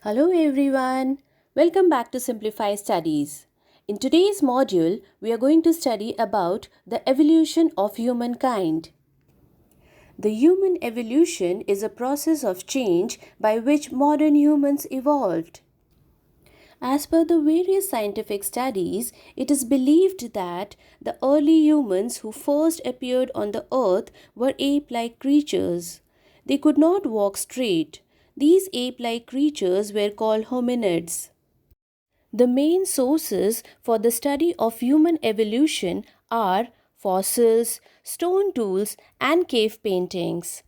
Hello everyone. Welcome back to Simplify Studies. In today's module, we are going to study about the evolution of humankind. The human evolution is a process of change by which modern humans evolved. As per the various scientific studies, it is believed that the early humans who first appeared on the earth were ape like creatures. They could not walk straight. These ape like creatures were called hominids. The main sources for the study of human evolution are fossils, stone tools, and cave paintings.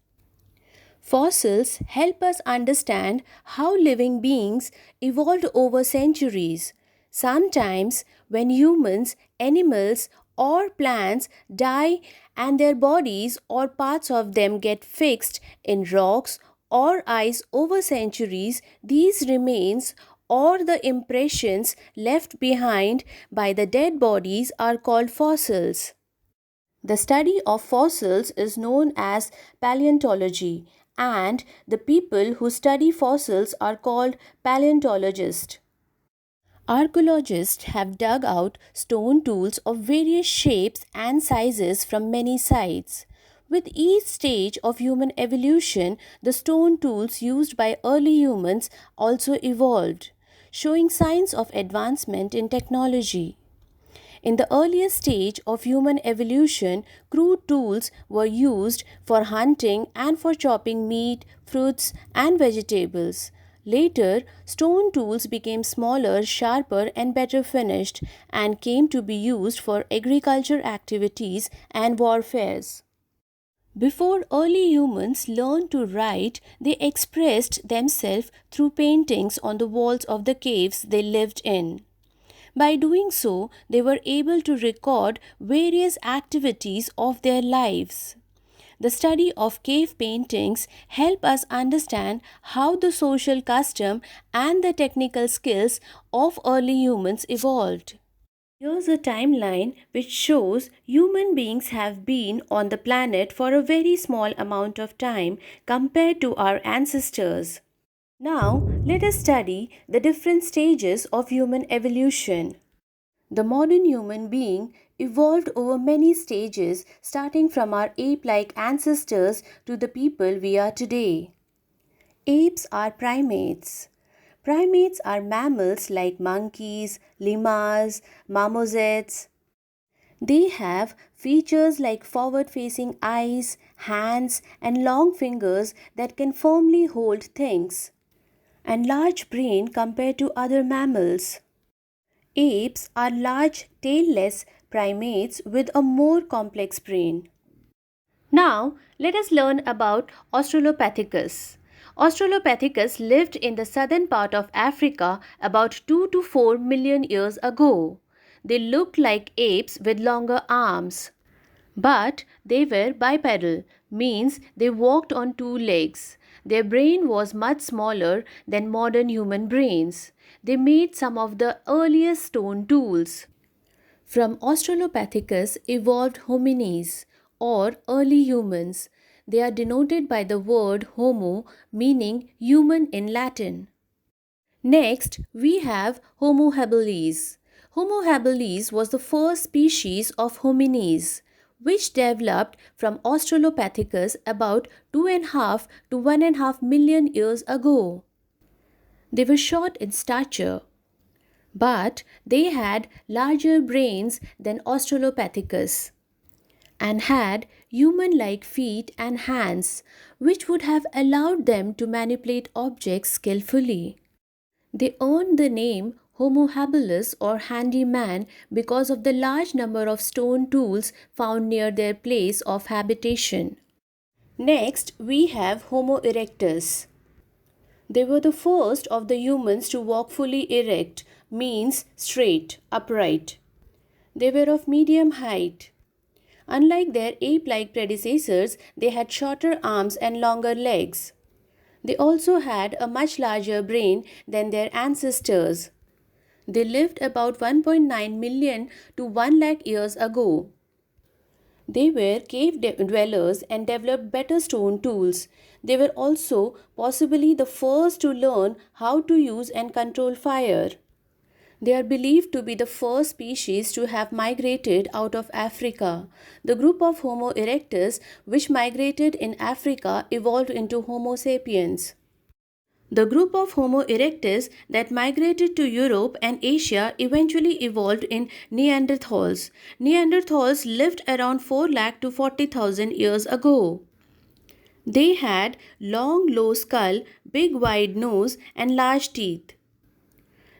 Fossils help us understand how living beings evolved over centuries. Sometimes, when humans, animals, or plants die and their bodies or parts of them get fixed in rocks or ice over centuries, these remains or the impressions left behind by the dead bodies are called fossils. The study of fossils is known as paleontology, and the people who study fossils are called paleontologists. Archaeologists have dug out stone tools of various shapes and sizes from many sites. With each stage of human evolution, the stone tools used by early humans also evolved, showing signs of advancement in technology. In the earliest stage of human evolution, crude tools were used for hunting and for chopping meat, fruits, and vegetables. Later, stone tools became smaller, sharper, and better finished and came to be used for agriculture activities and warfares. Before early humans learned to write, they expressed themselves through paintings on the walls of the caves they lived in. By doing so, they were able to record various activities of their lives. The study of cave paintings help us understand how the social custom and the technical skills of early humans evolved. Here's a timeline which shows human beings have been on the planet for a very small amount of time compared to our ancestors. Now, let us study the different stages of human evolution. The modern human being evolved over many stages, starting from our ape like ancestors to the people we are today. Apes are primates. Primates are mammals like monkeys, lemurs, marmosets. They have features like forward facing eyes, hands, and long fingers that can firmly hold things, and large brain compared to other mammals. Apes are large tailless primates with a more complex brain. Now, let us learn about Australopithecus. Australopithecus lived in the southern part of Africa about 2 to 4 million years ago. They looked like apes with longer arms. But they were bipedal, means they walked on two legs. Their brain was much smaller than modern human brains. They made some of the earliest stone tools. From Australopithecus evolved homines or early humans. They are denoted by the word homo, meaning human in Latin. Next, we have Homo habilis. Homo habilis was the first species of homines, which developed from Australopithecus about 2.5 to 1.5 million years ago. They were short in stature, but they had larger brains than Australopithecus and had human like feet and hands, which would have allowed them to manipulate objects skillfully. They earned the name Homo habilis or handy man because of the large number of stone tools found near their place of habitation. Next, we have Homo erectus. They were the first of the humans to walk fully erect, means straight, upright. They were of medium height. Unlike their ape like predecessors, they had shorter arms and longer legs. They also had a much larger brain than their ancestors. They lived about 1.9 million to 1 lakh years ago. They were dwellers and developed better stone tools. They were also possibly the first to learn how to use and control fire. They are believed to be the first species to have migrated out of Africa. The group of Homo erectus, which migrated in Africa, evolved into Homo sapiens. The group of Homo erectus that migrated to Europe and Asia eventually evolved in Neanderthals. Neanderthals lived around 4 lakh to 40,000 years ago. They had long low skull, big wide nose and large teeth.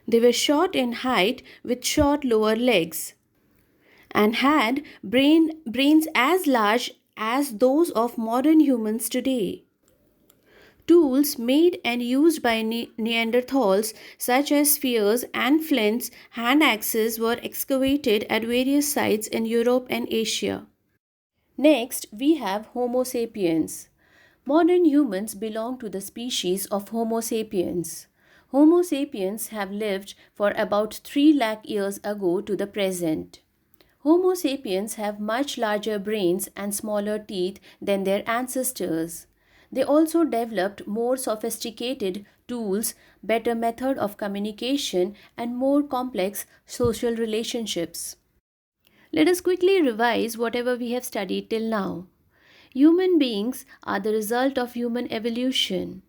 They were short in height with short lower legs and had brains as large as those of modern humans today. Tools made and used by Neanderthals, such as spears and flints, hand axes, were excavated at various sites in Europe and Asia. Next, we have Homo sapiens. Modern humans belong to the species of Homo sapiens. Homo sapiens have lived for about 3 lakh years ago to the present. Homo sapiens have much larger brains and smaller teeth than their ancestors. They also developed more sophisticated tools, better method of communication, and more complex social relationships. Let us quickly revise whatever we have studied till now. Human beings are the result of human evolution.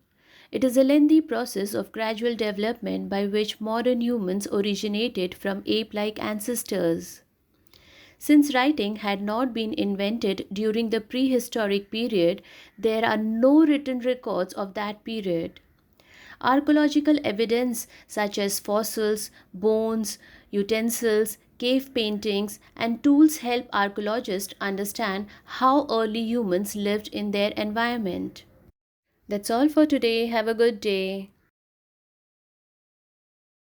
It is a lengthy process of gradual development by which modern humans originated from ape like ancestors. Since writing had not been invented during the prehistoric period, there are no written records of that period. Archaeological evidence such as fossils, bones, utensils, cave paintings, and tools help archaeologists understand how early humans lived in their environment. That's all for today. Have a good day.